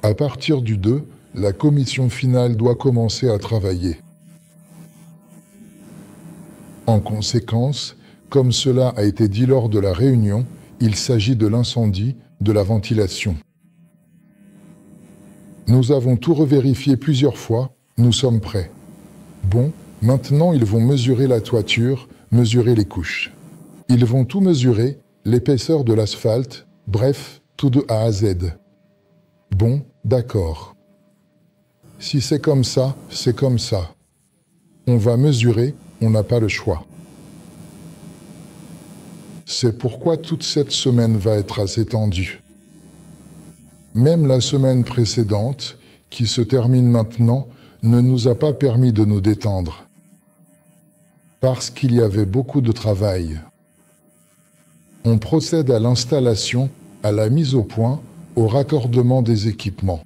À partir du 2, la commission finale doit commencer à travailler. En conséquence, comme cela a été dit lors de la réunion, il s'agit de l'incendie, de la ventilation. Nous avons tout revérifié plusieurs fois, nous sommes prêts. Bon, maintenant ils vont mesurer la toiture, mesurer les couches. Ils vont tout mesurer, l'épaisseur de l'asphalte, bref, tout de A à Z. Bon, d'accord. Si c'est comme ça, c'est comme ça. On va mesurer, on n'a pas le choix. C'est pourquoi toute cette semaine va être assez tendue. Même la semaine précédente, qui se termine maintenant, ne nous a pas permis de nous détendre. Parce qu'il y avait beaucoup de travail. On procède à l'installation, à la mise au point, au raccordement des équipements.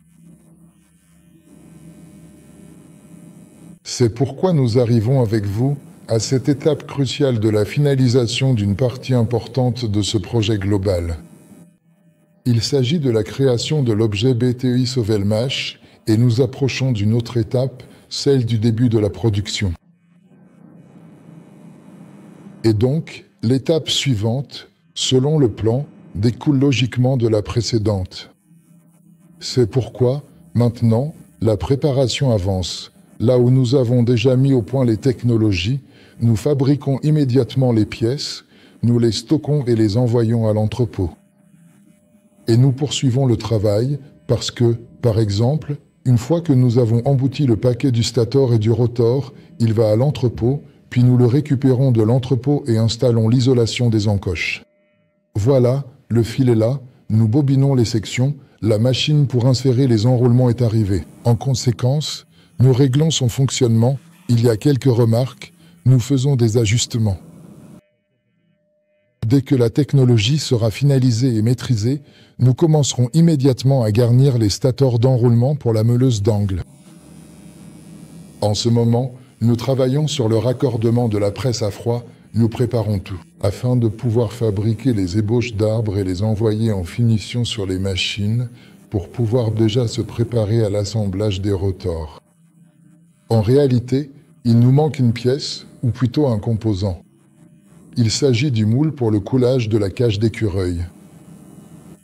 C'est pourquoi nous arrivons avec vous à cette étape cruciale de la finalisation d'une partie importante de ce projet global. Il s'agit de la création de l'objet BTI Sovelmash et nous approchons d'une autre étape, celle du début de la production. Et donc, l'étape suivante, selon le plan, découle logiquement de la précédente. C'est pourquoi, maintenant, la préparation avance. Là où nous avons déjà mis au point les technologies, nous fabriquons immédiatement les pièces, nous les stockons et les envoyons à l'entrepôt. Et nous poursuivons le travail parce que, par exemple, une fois que nous avons embouti le paquet du stator et du rotor, il va à l'entrepôt, puis nous le récupérons de l'entrepôt et installons l'isolation des encoches. Voilà, le fil est là, nous bobinons les sections, la machine pour insérer les enroulements est arrivée. En conséquence, nous réglons son fonctionnement, il y a quelques remarques, nous faisons des ajustements. Dès que la technologie sera finalisée et maîtrisée, nous commencerons immédiatement à garnir les stators d'enroulement pour la meuleuse d'angle. En ce moment, nous travaillons sur le raccordement de la presse à froid, nous préparons tout, afin de pouvoir fabriquer les ébauches d'arbres et les envoyer en finition sur les machines pour pouvoir déjà se préparer à l'assemblage des rotors. En réalité, il nous manque une pièce, ou plutôt un composant. Il s'agit du moule pour le coulage de la cage d'écureuil.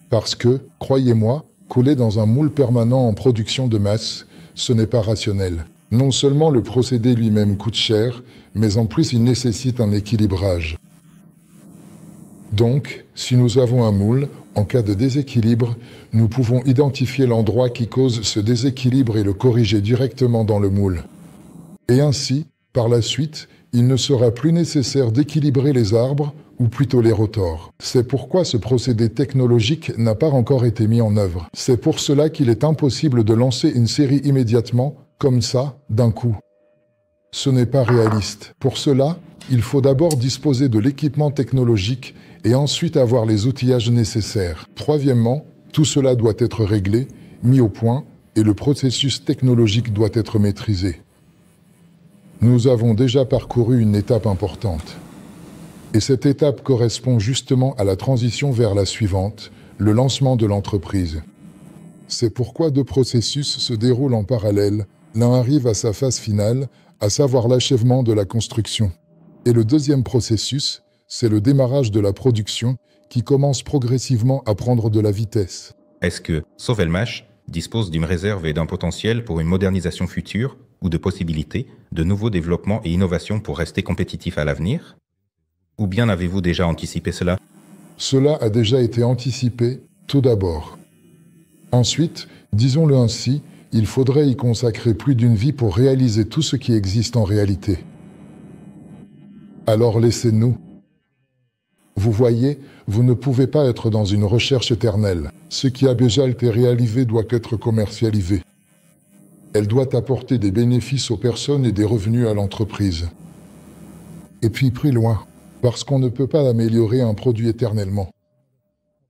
Parce que, croyez-moi, couler dans un moule permanent en production de masse, ce n'est pas rationnel. Non seulement le procédé lui-même coûte cher, mais en plus il nécessite un équilibrage. Donc, si nous avons un moule, en cas de déséquilibre, nous pouvons identifier l'endroit qui cause ce déséquilibre et le corriger directement dans le moule. Et ainsi, par la suite, il ne sera plus nécessaire d'équilibrer les arbres, ou plutôt les rotors. C'est pourquoi ce procédé technologique n'a pas encore été mis en œuvre. C'est pour cela qu'il est impossible de lancer une série immédiatement, comme ça, d'un coup. Ce n'est pas réaliste. Pour cela, il faut d'abord disposer de l'équipement technologique et ensuite avoir les outillages nécessaires. Troisièmement, tout cela doit être réglé, mis au point, et le processus technologique doit être maîtrisé. Nous avons déjà parcouru une étape importante. Et cette étape correspond justement à la transition vers la suivante, le lancement de l'entreprise. C'est pourquoi deux processus se déroulent en parallèle. L'un arrive à sa phase finale, à savoir l'achèvement de la construction. Et le deuxième processus, c'est le démarrage de la production qui commence progressivement à prendre de la vitesse. Est-ce que Sovelmash dispose d'une réserve et d'un potentiel pour une modernisation future ou de possibilités de nouveaux développements et innovations pour rester compétitif à l'avenir? Ou bien avez-vous déjà anticipé cela? Cela a déjà été anticipé, tout d'abord. Ensuite, disons-le ainsi, il faudrait y consacrer plus d'une vie pour réaliser tout ce qui existe en réalité. Alors laissez-nous. Vous voyez, vous ne pouvez pas être dans une recherche éternelle. Ce qui a déjà été réalisé doit être commercialisé. Elle doit apporter des bénéfices aux personnes et des revenus à l'entreprise. Et puis plus loin, parce qu'on ne peut pas améliorer un produit éternellement.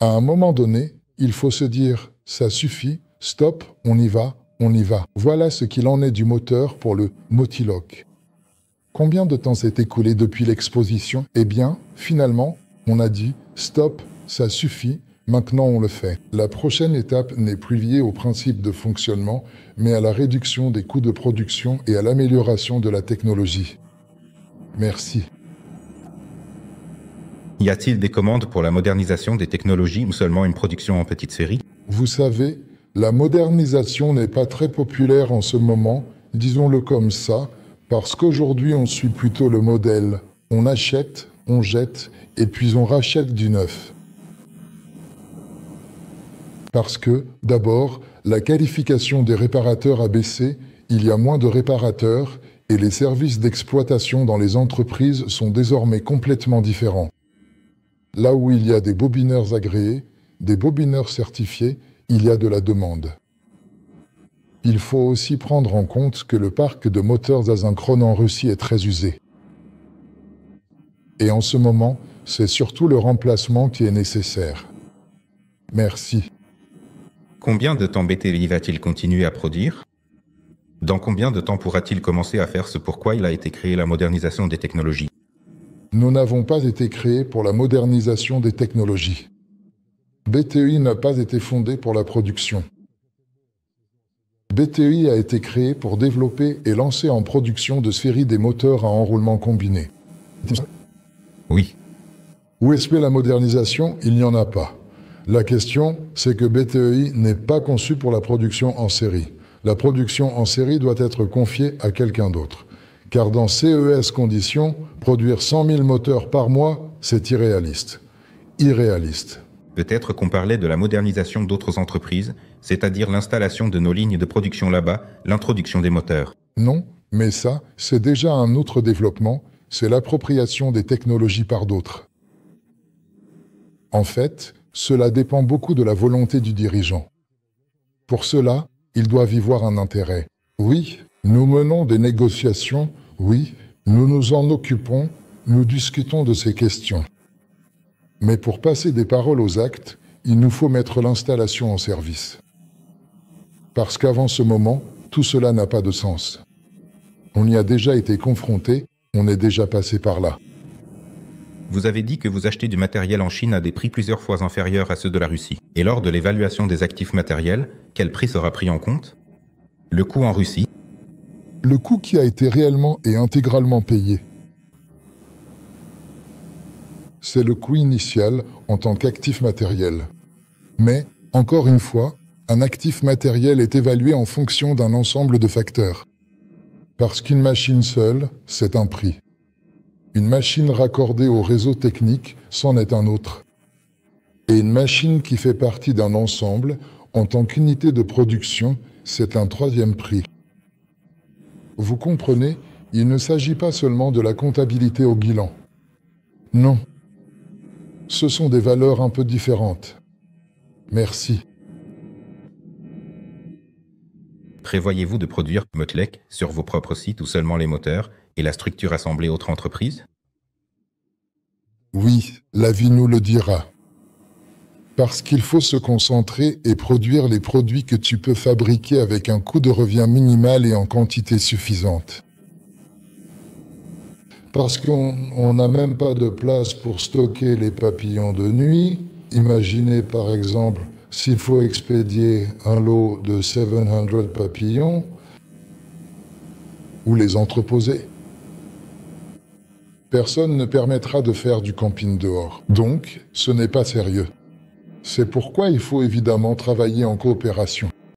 À un moment donné, il faut se dire « ça suffit, stop, on y va, on y va ». Voilà ce qu'il en est du moteur pour le Motiloc. Combien de temps s'est écoulé depuis l'exposition? Eh bien, finalement, on a dit « stop, ça suffit, Maintenant, on le fait. La prochaine étape n'est plus liée au principe de fonctionnement, mais à la réduction des coûts de production et à l'amélioration de la technologie. Merci. Y a-t-il des commandes pour la modernisation des technologies ou seulement une production en petite série? Vous savez, la modernisation n'est pas très populaire en ce moment, disons-le comme ça, parce qu'aujourd'hui on suit plutôt le modèle. On achète, on jette, et puis on rachète du neuf. Parce que, d'abord, la qualification des réparateurs a baissé, il y a moins de réparateurs, et les services d'exploitation dans les entreprises sont désormais complètement différents. Là où il y a des bobineurs agréés, des bobineurs certifiés, il y a de la demande. Il faut aussi prendre en compte que le parc de moteurs asynchrones en Russie est très usé. Et en ce moment, c'est surtout le remplacement qui est nécessaire. Merci. Combien de temps BTI va-t-il continuer à produire? Dans combien de temps pourra-t-il commencer à faire ce pourquoi il a été créé, la modernisation des technologies? Nous n'avons pas été créés pour la modernisation des technologies. BTI n'a pas été fondé pour la production. BTI a été créé pour développer et lancer en production de séries des moteurs à enroulement combiné. Oui. Où est-ce que la modernisation? Il n'y en a pas. La question, c'est que BTI n'est pas conçu pour la production en série. La production en série doit être confiée à quelqu'un d'autre. Car dans CES conditions, produire 100 000 moteurs par mois, c'est irréaliste. Irréaliste. Peut-être qu'on parlait de la modernisation d'autres entreprises, c'est-à-dire l'installation de nos lignes de production là-bas, l'introduction des moteurs. Non, mais ça, c'est déjà un autre développement, c'est l'appropriation des technologies par d'autres. En fait, cela dépend beaucoup de la volonté du dirigeant. Pour cela, ils doivent y voir un intérêt. Oui, nous menons des négociations, oui, nous nous en occupons, nous discutons de ces questions. Mais pour passer des paroles aux actes, il nous faut mettre l'installation en service. Parce qu'avant ce moment, tout cela n'a pas de sens. On y a déjà été confronté, on est déjà passé par là. Vous avez dit que vous achetez du matériel en Chine à des prix plusieurs fois inférieurs à ceux de la Russie. Et lors de l'évaluation des actifs matériels, quel prix sera pris en compte? Le coût en Russie? Le coût qui a été réellement et intégralement payé. C'est le coût initial en tant qu'actif matériel. Mais, encore une fois, un actif matériel est évalué en fonction d'un ensemble de facteurs. Parce qu'une machine seule, c'est un prix. Une machine raccordée au réseau technique, c'en est un autre. Et une machine qui fait partie d'un ensemble, en tant qu'unité de production, c'est un troisième prix. Vous comprenez, il ne s'agit pas seulement de la comptabilité au bilan. Non. Ce sont des valeurs un peu différentes. Merci. Prévoyez-vous de produire Motlek sur vos propres sites ou seulement les moteurs et la structure assemblée autre entreprise? Oui, la vie nous le dira. Parce qu'il faut se concentrer et produire les produits que tu peux fabriquer avec un coût de revient minimal et en quantité suffisante. Parce qu'on n'a même pas de place pour stocker les papillons de nuit. Imaginez par exemple, s'il faut expédier un lot de 700 papillons, ou les entreposer. Personne ne permettra de faire du camping dehors. Donc, ce n'est pas sérieux. C'est pourquoi il faut évidemment travailler en coopération.